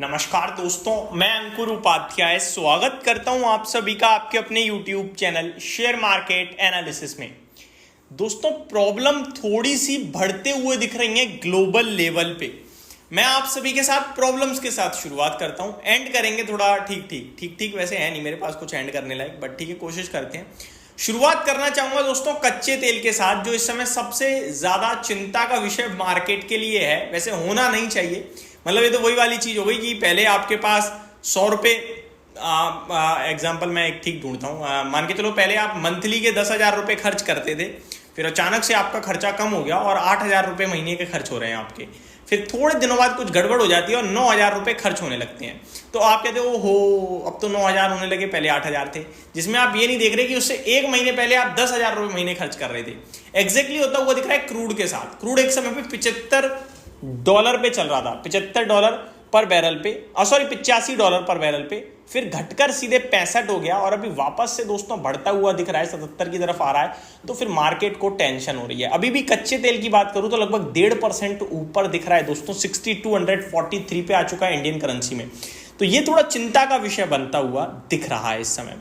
नमस्कार दोस्तों, मैं अंकुर उपाध्याय स्वागत करता हूं आप सभी का आपके अपने YouTube channel share market analysis में। दोस्तों, प्रॉब्लम थोड़ी सी बढ़ते हुए दिख रही है ग्लोबल लेवल पे। मैं आप सभी के साथ प्रॉब्लम्स के साथ शुरुआत करता हूं, एंड करेंगे थोड़ा ठीक वैसे है नहीं मेरे पास कुछ एंड करने लायक, बट ठीक है, कोशिश करते हैं। शुरुआत करना चाहूंगा दोस्तों कच्चे तेल के साथ, जो इस समय सबसे ज्यादा चिंता का विषय मार्केट के लिए है। वैसे होना नहीं चाहिए, मतलब ये तो वही वाली चीज हो गई कि पहले आपके पास 100 रुपए, एग्जाम्पल मैं एक ठीक ढूंढता हूँ, मान के चलो पहले आप मंथली के 10,000 रुपए खर्च करते थे, फिर अचानक से आपका खर्चा कम हो गया और 8,000 रुपए महीने के खर्च हो रहे हैं आपके। फिर थोड़े दिनों बाद कुछ गड़बड़ हो जाती है और 9,000 रुपए खर्च होने लगते हैं। तो आप कहते हो अब तो 9,000 होने लगे, पहले 8,000 थे, जिसमें आप ये नहीं देख रहे कि उससे एक महीने पहले आप 10,000 रुपए महीने खर्च कर रहे थे। एग्जैक्टली होता हुआ दिख रहा है क्रूड के साथ। क्रूड एक समय पे $75 पे चल रहा था, $75 पर बैरल पे, सॉरी $85 पर बैरल पे, फिर घटकर सीधे 65 हो गया और अभी वापस से दोस्तों बढ़ता हुआ दिख रहा है, 77 की तरफ आ रहा है। तो फिर मार्केट को टेंशन हो रही है। अभी भी कच्चे तेल की बात करूं तो लगभग 1.5% ऊपर दिख रहा है दोस्तों, 6243 पे आ चुका है इंडियन करेंसी में। तो ये थोड़ा चिंता का विषय बनता हुआ दिख रहा है इस समय।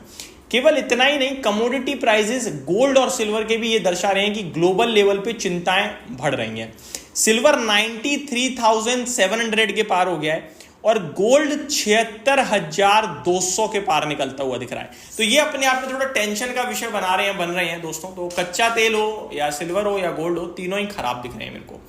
केवल इतना ही नहीं, कमोडिटी प्राइसेस गोल्ड और सिल्वर के भी ये दर्शा रहे हैं कि ग्लोबल लेवल पे चिंताएं बढ़ रही हैं। सिल्वर 93,700 के पार हो गया है और गोल्ड 76,200 के पार निकलता हुआ दिख रहा है। तो ये अपने आप में थोड़ा टेंशन का विषय बन रहे हैं दोस्तों। तो कच्चा तेल हो या सिल्वर हो या गोल्ड हो, तीनों ही खराब दिख रहे हैं मेरे को।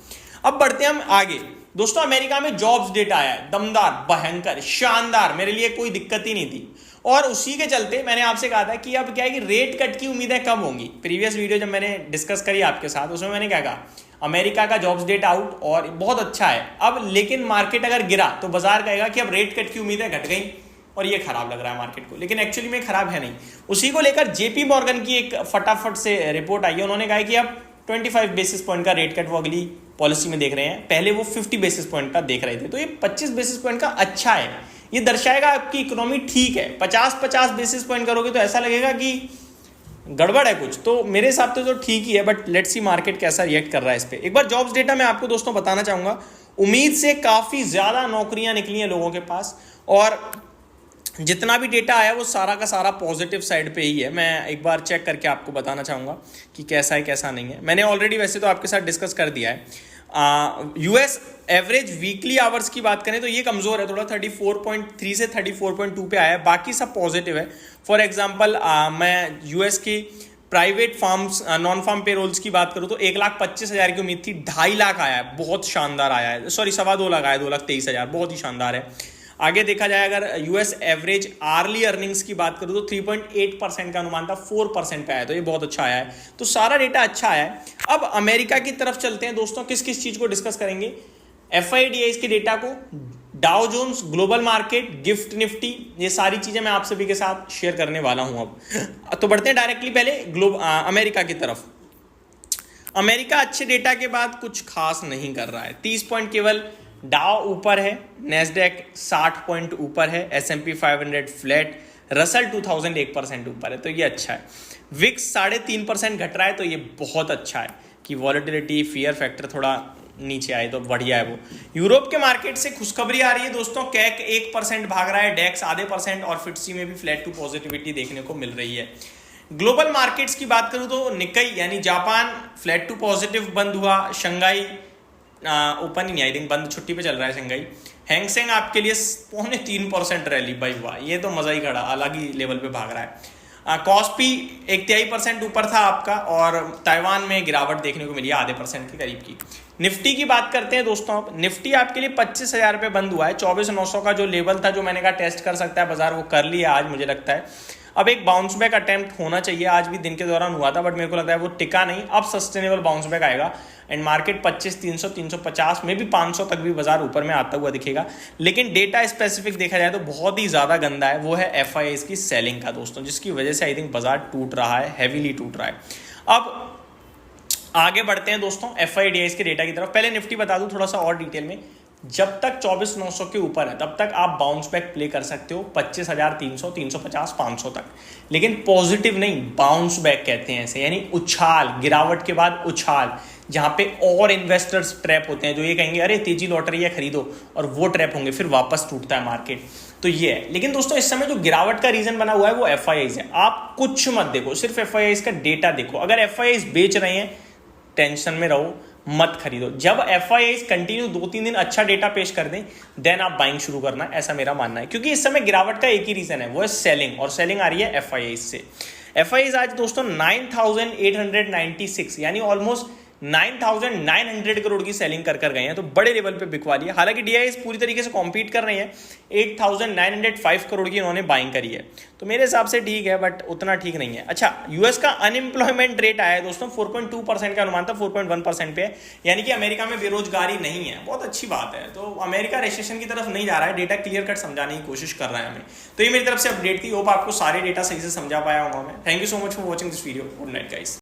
अब बढ़ते हैं हम आगे दोस्तों। अमेरिका में जॉब्स डेटा आया है, दमदार, भयंकर, शानदार, मेरे लिए कोई दिक्कत ही नहीं थी। और उसी के चलते मैंने आपसे कहा था कि अब क्या है कि रेट कट की उम्मीदें कम होंगी। प्रीवियस वीडियो जब मैंने डिस्कस करी आपके साथ, उसमें मैंने क्या कहा, अमेरिका का जॉब्स डेटा आउट और बहुत अच्छा है अब, लेकिन मार्केट अगर गिरा तो बाजार कहेगा कि अब रेट कट की उम्मीदें घट गई और ये खराब लग रहा है मार्केट को, लेकिन एक्चुअली में खराब है नहीं। उसी को लेकर जेपी मॉर्गन की एक फटाफट से रिपोर्ट आई है। उन्होंने कहा कि अब 25 बेसिस पॉइंट का रेट कट वो अगली पॉलिसी में देख रहे हैं, पहले वो 50 बेसिस पॉइंट का देख रहे थे। तो ये 25 बेसिस पॉइंट का अच्छा है, ये दर्शाएगा आपकी इकोनॉमी ठीक है। 50 बेसिस पॉइंट करोगे तो ऐसा लगेगा कि गड़बड़ है कुछ। तो मेरे हिसाब से तो ठीक ही है, बट लेट्स सी मार्केट कैसा रिएक्ट कर रहा है इस पे। एक बार जॉब्स डेटा मैं आपको दोस्तों बताना चाहूंगा। उम्मीद से काफी ज्यादा नौकरियां निकली हैं लोगों के पास, और जितना भी डेटा आया वो सारा का सारा पॉजिटिव साइड पे ही है। मैं एक बार चेक करके आपको बताना चाहूंगा कि कैसा है कैसा नहीं है। मैंने ऑलरेडी वैसे तो आपके साथ डिस्कस कर दिया है। यूएस एवरेज वीकली आवर्स की बात करें तो ये कमजोर है थोड़ा, 34.3 से 34.2 पे आया है, बाकी सब पॉजिटिव है। फॉर एग्जांपल मैं यूएस की private farms non farm payrolls की बात करूं तो 1,25,000 की उम्मीद थी, 2.5 लाख आया है, बहुत शानदार आया है। सॉरी 2.25 लाख आया, 2,23,000, बहुत ही शानदार है। आगे देखा जाए अगर यूएस एवरेज आर्ली अर्निंग्स की बात करूं तो 3.8% का अनुमान था, 4% पे आया, तो ये बहुत अच्छा आया है। तो सारा डेटा अच्छा आया है। अब अमेरिका की तरफ चलते हैं दोस्तों। किस किस चीज को डिस्कस करेंगे? FIDIs के डेटा को, Dow Jones, global market, GIFT Nifty, ये सारी चीजें मैं आप सभी के साथ शेयर करने वाला हूं। अब तो बढ़ते हैं डायरेक्टली पहले अमेरिका की तरफ। अमेरिका अच्छे डेटा के बाद कुछ खास नहीं कर रहा है। 30 पॉइंट केवल डाउ ऊपर है, नेस्डेक 60 पॉइंट ऊपर है, S&P 500 फ्लैट, रसल 2000 1% ऊपर है, तो ये अच्छा है। विक्स 3.5% घट रहा है, तो ये बहुत अच्छा है कि वॉलेटिलिटी, फियर फैक्टर थोड़ा नीचे आए तो बढ़िया है वो। यूरोप के मार्केट से खुशखबरी आ रही है दोस्तों। कैक 1% भाग रहा है, डेक्स आधे % और फिट्सी में भी फ्लैट टू पॉजिटिविटी देखने को मिल रही है। ग्लोबल मार्केट्स की बात करूं तो निकाई यानी जापान फ्लैट टू पॉजिटिव बंद हुआ, शंघाई ओपन ही नहीं, आई थिंक बंद, छुट्टी पे चल रहा है शंघाई। हैंगसेंग आपके लिए 3.25% रैली, भाई वाह, ये तो मजा ही खड़ा, अलग ही लेवल पे भाग रहा है। कॉस्पी 1.23% ऊपर था आपका, और ताइवान में गिरावट देखने को मिली आधे % के करीब की। निफ्टी की बात करते हैं दोस्तों। अब निफ्टी आपके लिए 25,000 पे बंद हुआ है। 24,900 का जो लेवल था, जो मैंने कहा टेस्ट कर सकता है बाजार, वो कर लिया आज मुझे लगता है। अब एक बाउंस बैक अटेम्प्ट होना चाहिए, आज भी दिन के दौरान हुआ था, बट मेरे को लगता है वो टिका नहीं। अब सस्टेनेबल बाउंस बैक आएगा एंड मार्केट 25,300, 350 में भी 500 तक भी बाजार ऊपर में आता हुआ दिखेगा। लेकिन डेटा स्पेसिफिक देखा जाए तो बहुत ही ज्यादा गंदा है, वो है FIIs की सेलिंग का दोस्तों, जिसकी वजह से आई थिंक बाजार टूट रहा है, हैवीली टूट रहा है। अब आगे बढ़ते हैं दोस्तों FIDIs के डेटा की तरफ। पहले निफ्टी बता दूं थोड़ा सा और डिटेल में। जब तक 24,900 के ऊपर है तब तक आप बाउंस बैक प्ले कर सकते हो 25,300, 350, 500 तक, लेकिन पॉजिटिव नहीं, बाउंस बैक कहते हैं इसे, यानी उछाल, गिरावट के बाद उछाल। जहां पे और इन्वेस्टर्स ट्रैप होते हैं, जो ये कहेंगे अरे तेजी लौट रही है खरीदो, और वो ट्रैप होंगे, फिर वापस टूटता है मार्केट। तो ये है। लेकिन दोस्तों इस समय जो गिरावट का रीजन बना हुआ है वो FIIs है। आप कुछ मत देखो, सिर्फ FIIs का डेटा देखो। अगर FIIs बेच रहे हैं, टेंशन में रहो, मत खरीदो। जब FIIs कंटिन्यू 2-3 दिन अच्छा डेटा पेश कर दें, देन आप बाइंग शुरू करना, ऐसा मेरा मानना है। क्योंकि इस समय गिरावट का एक ही रीजन है, वो है सेलिंग, और सेलिंग आ रही है FIIs से। FIIs आज दोस्तों 9,896 यानी ऑलमोस्ट 9,900 करोड़ की सेलिंग कर गए हैं, तो बड़े लेवल पे बिकवा लिया। हालांकि DIIs पूरी तरीके से कॉम्पीट कर रहे हैं, 8,905 करोड़ की इन्होंने बाइंग करी है, तो मेरे हिसाब से ठीक है, बट उतना ठीक नहीं है। अच्छा, US का अनएम्प्लॉयमेंट रेट आया है दोस्तों 4.2% का अनुमान था, 4.1% पे है, यानी कि अमेरिका में बेरोजगारी नहीं है, बहुत अच्छी बात है। तो अमेरिका रिसेशन की तरफ नहीं जा रहा है, डेटा क्लियर कट समझाने की कोशिश कर रहा है हमें। तो ये मेरी तरफ से अपडेट थी, होप आपको सारे डेटा सही से समझा पाया होगा मैं। Thank you so much for watching this video. Good night guys.